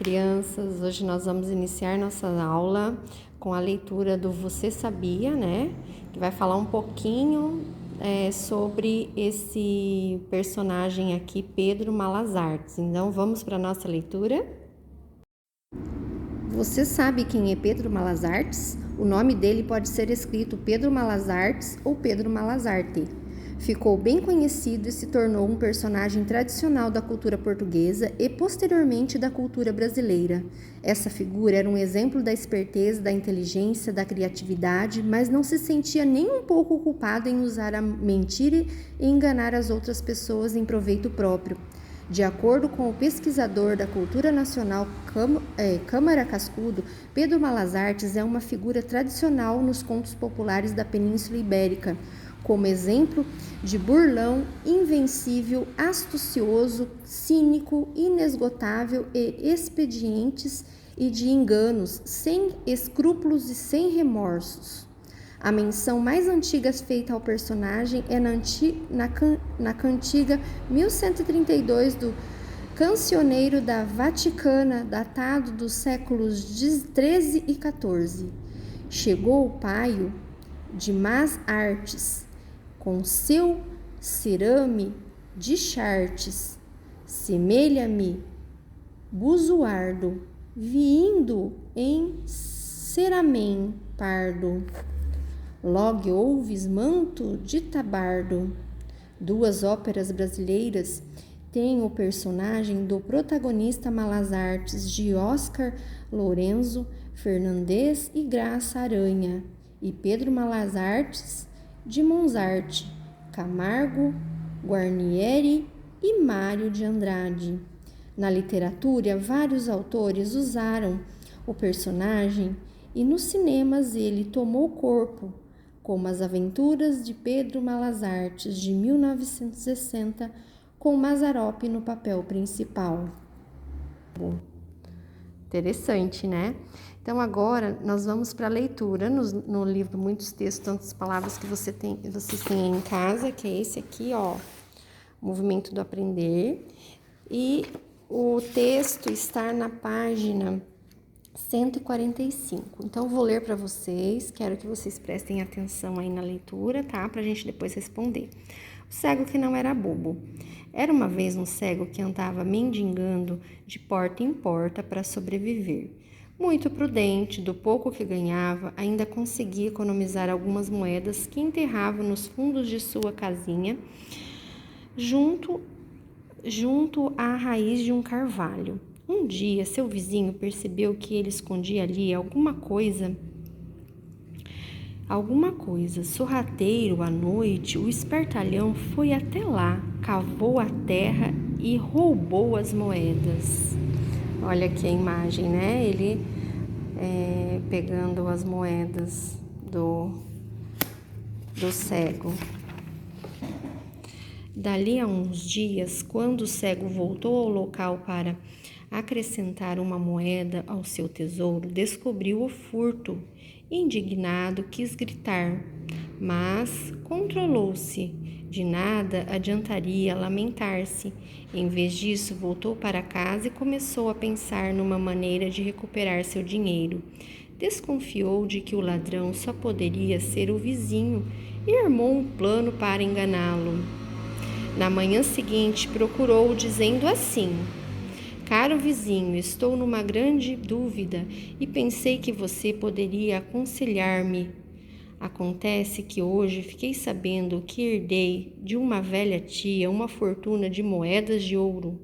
crianças! Hoje nós vamos iniciar nossa aula com a leitura do Você Sabia, né? Que vai falar um pouquinho sobre esse personagem aqui, Pedro Malas Artes. Então, vamos para a nossa leitura? Você sabe quem é Pedro Malas Artes? O nome dele pode ser escrito Pedro Malas Artes ou Pedro Malas Arte. Ficou bem conhecido e se tornou um personagem tradicional da cultura portuguesa e posteriormente da cultura brasileira. Essa figura era um exemplo da esperteza, da inteligência, da criatividade, mas não se sentia nem um pouco culpado em usar a mentira e enganar as outras pessoas em proveito próprio. De acordo com o pesquisador da cultura nacional Câmara Cascudo, Pedro Malas Artes é uma figura tradicional nos contos populares da Península Ibérica, como exemplo de burlão, invencível, astucioso, cínico, inesgotável e expedientes e de enganos, sem escrúpulos e sem remorsos. A menção mais antiga feita ao personagem é na cantiga 1132 do Cancioneiro da Vaticana, datado dos séculos XIII e XIV. Chegou o paio de más artes, com seu cerame de chartes, semelha-me buzuardo, vindo em ceramém pardo. Logo ouves manto de tabardo. Duas óperas brasileiras têm o personagem do protagonista Malas Artes de Oscar Lourenço Fernandes e Graça Aranha, e Pedro Malas Artes de Mozart, Camargo, Guarnieri e Mário de Andrade. Na literatura, vários autores usaram o personagem e nos cinemas ele tomou corpo, como As Aventuras de Pedro Malas Artes, de 1960, com Mazzaropi no papel principal. Interessante, né? Então, agora nós vamos para a leitura no livro Muitos Textos, Tantas Palavras, que vocês têm em casa, que é esse aqui, ó, Movimento do Aprender. E o texto está na página 145. Então, vou ler para vocês, quero que vocês prestem atenção aí na leitura, tá? Pra gente depois responder. O cego que não era bobo. Era uma vez um cego que andava mendigando de porta em porta para sobreviver. Muito prudente, do pouco que ganhava, ainda conseguia economizar algumas moedas que enterrava nos fundos de sua casinha, junto à raiz de um carvalho. Um dia, seu vizinho percebeu que ele escondia ali alguma coisa. Sorrateiro, à noite, o espertalhão foi até lá, cavou a terra e roubou as moedas. Olha aqui a imagem, né? Ele pegando as moedas do cego. Dali a uns dias, quando o cego voltou ao local para acrescentar uma moeda ao seu tesouro, descobriu o furto. Indignado, quis gritar, mas controlou-se. De nada adiantaria lamentar-se. Em vez disso, voltou para casa e começou a pensar numa maneira de recuperar seu dinheiro. Desconfiou de que o ladrão só poderia ser o vizinho e armou um plano para enganá-lo. Na manhã seguinte, procurou-o dizendo assim: Caro vizinho, estou numa grande dúvida e pensei que você poderia aconselhar-me. Acontece que hoje fiquei sabendo que herdei de uma velha tia uma fortuna de moedas de ouro.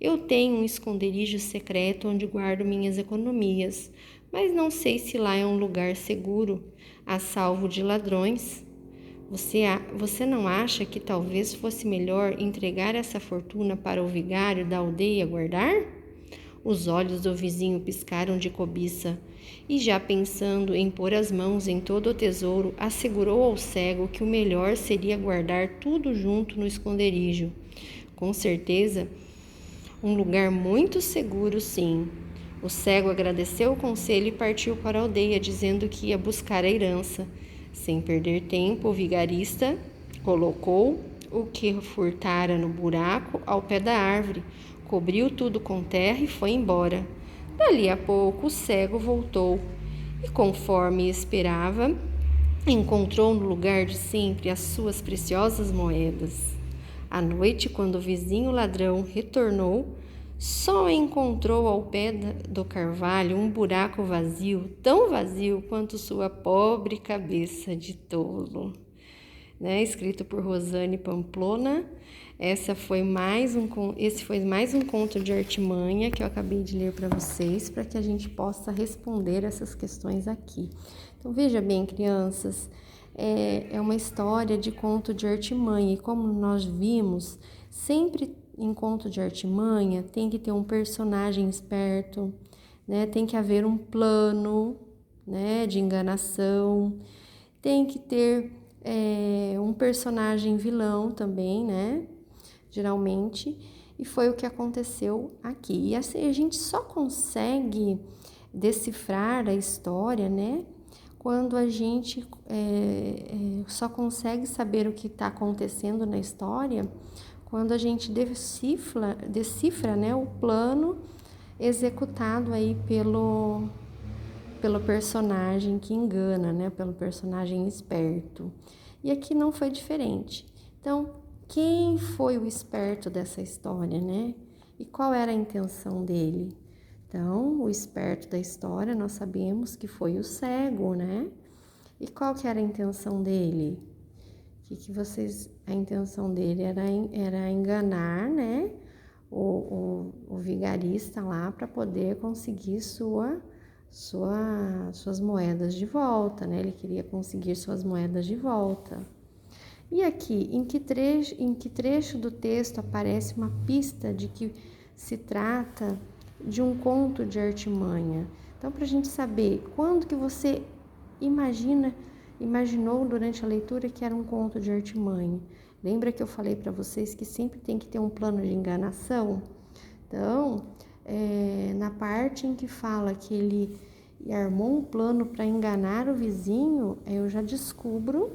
Eu tenho um esconderijo secreto onde guardo minhas economias, mas não sei se lá é um lugar seguro, a salvo de ladrões. Você não acha que talvez fosse melhor entregar essa fortuna para o vigário da aldeia guardar? Os olhos do vizinho piscaram de cobiça e, já pensando em pôr as mãos em todo o tesouro, assegurou ao cego que o melhor seria guardar tudo junto no esconderijo. Com certeza, um lugar muito seguro, sim. O cego agradeceu o conselho e partiu para a aldeia, dizendo que ia buscar a herança. Sem perder tempo, o vigarista colocou o que furtara no buraco ao pé da árvore, cobriu tudo com terra e foi embora. Dali a pouco o cego voltou e, conforme esperava, encontrou no lugar de sempre as suas preciosas moedas. À noite, quando o vizinho ladrão retornou, só encontrou ao pé do carvalho um buraco vazio, tão vazio quanto sua pobre cabeça de tolo. Escrito por Rosane Pamplona. Esse foi mais um conto de artimanha que eu acabei de ler para vocês, para que a gente possa responder essas questões aqui. Então, veja bem, crianças, é uma história de conto de artimanha, e como nós vimos, sempre em conto de artimanha tem que ter um personagem esperto, tem que haver um plano, de enganação, tem que ter um personagem vilão também, geralmente, e foi o que aconteceu aqui. E assim, a gente só consegue decifrar a história, quando a gente só consegue saber o que está acontecendo na história quando a gente decifra, o plano executado aí pelo personagem que engana, pelo personagem esperto. E aqui não foi diferente. Então, quem foi o esperto dessa história, E qual era a intenção dele? Então, o esperto da história, nós sabemos que foi o cego, E qual que era a intenção dele? A intenção dele era enganar, o vigarista lá para poder conseguir suas moedas de volta, Ele queria conseguir suas moedas de volta. E aqui, em que trecho do texto aparece uma pista de que se trata de um conto de artimanha? Então, para a gente saber quando que você imaginou durante a leitura que era um conto de artimanha. Lembra que eu falei para vocês que sempre tem que ter um plano de enganação? Então, na parte em que fala que ele armou um plano para enganar o vizinho, eu já descubro,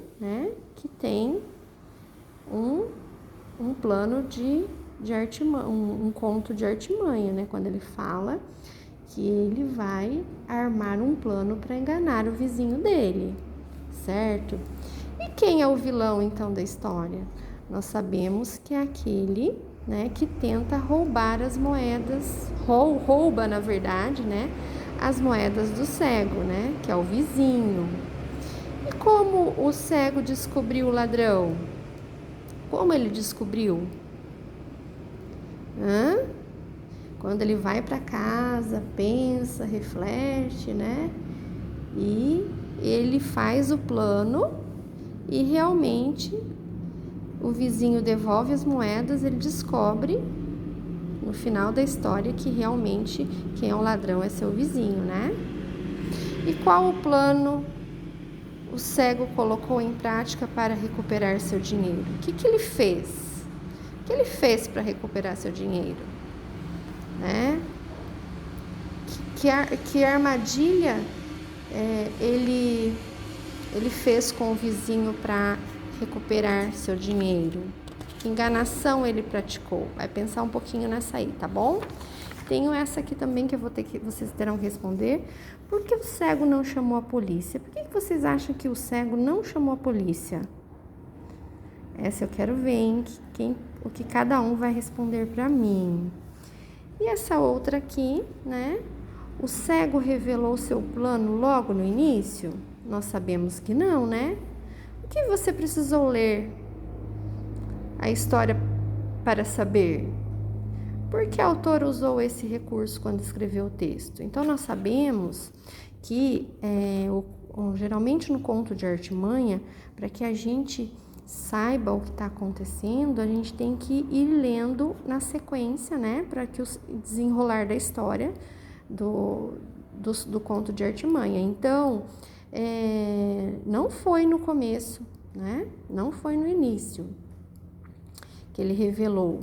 que tem um plano de artimanha, um conto de artimanha, quando ele fala que ele vai armar um plano para enganar o vizinho dele, certo? E quem é o vilão, então, da história? Nós sabemos que é aquele, que tenta roubar as moedas, rouba, na verdade, as moedas do cego, que é o vizinho. E como o cego descobriu o ladrão? Como ele descobriu? Quando ele vai para casa, pensa, reflete, E ele faz o plano e realmente o vizinho devolve as moedas, ele descobre no final da história que realmente quem é o ladrão é seu vizinho, E qual o plano o cego colocou em prática para recuperar seu dinheiro? O que ele fez? O que ele fez para recuperar seu dinheiro? Que armadilha ele fez com o vizinho para recuperar seu dinheiro? Que enganação ele praticou? Vai pensar um pouquinho nessa aí, tá bom? Tenho essa aqui também que vocês terão que responder. Por que o cego não chamou a polícia? Por que vocês acham que o cego não chamou a polícia? Essa eu quero ver, hein? O que cada um vai responder para mim. E essa outra aqui, O cego revelou seu plano logo no início? Nós sabemos que não, O que você precisou ler a história para saber? Por que a autora usou esse recurso quando escreveu o texto? Então, nós sabemos que, geralmente no conto de artimanha, para que a gente saiba o que está acontecendo, a gente tem que ir lendo na sequência, para que o desenrolar da história do conto de artimanha. Então, não foi no começo, Não foi no início que ele revelou.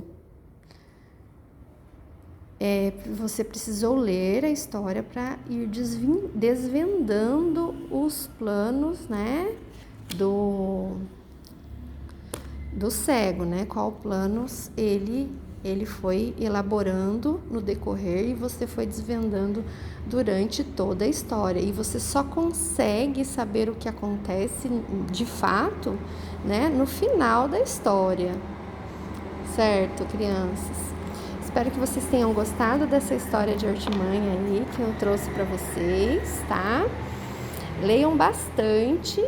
Você precisou ler a história para ir desvendando os planos, do cego, qual planos ele ele foi elaborando no decorrer e você foi desvendando durante toda a história. E você só consegue saber o que acontece de fato, né, no final da história. Certo, crianças? Espero que vocês tenham gostado dessa história de artimanha aí que eu trouxe para vocês, tá? Leiam bastante,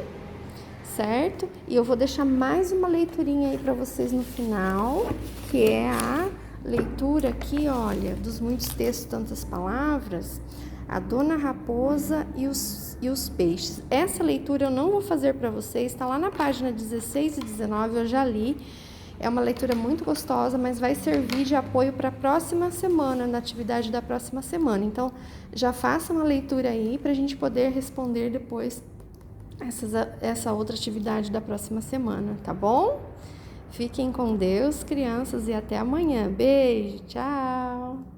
certo? E eu vou deixar mais uma leiturinha aí para vocês no final, que é a leitura aqui, olha, dos muitos textos, tantas palavras, a Dona Raposa e os Peixes. Essa leitura eu não vou fazer para vocês, está lá na página 16 e 19, eu já li. É uma leitura muito gostosa, mas vai servir de apoio para a próxima semana, na atividade da próxima semana. Então, já faça uma leitura aí para a gente poder responder depois essa outra atividade da próxima semana, tá bom? Fiquem com Deus, crianças, e até amanhã. Beijo, tchau!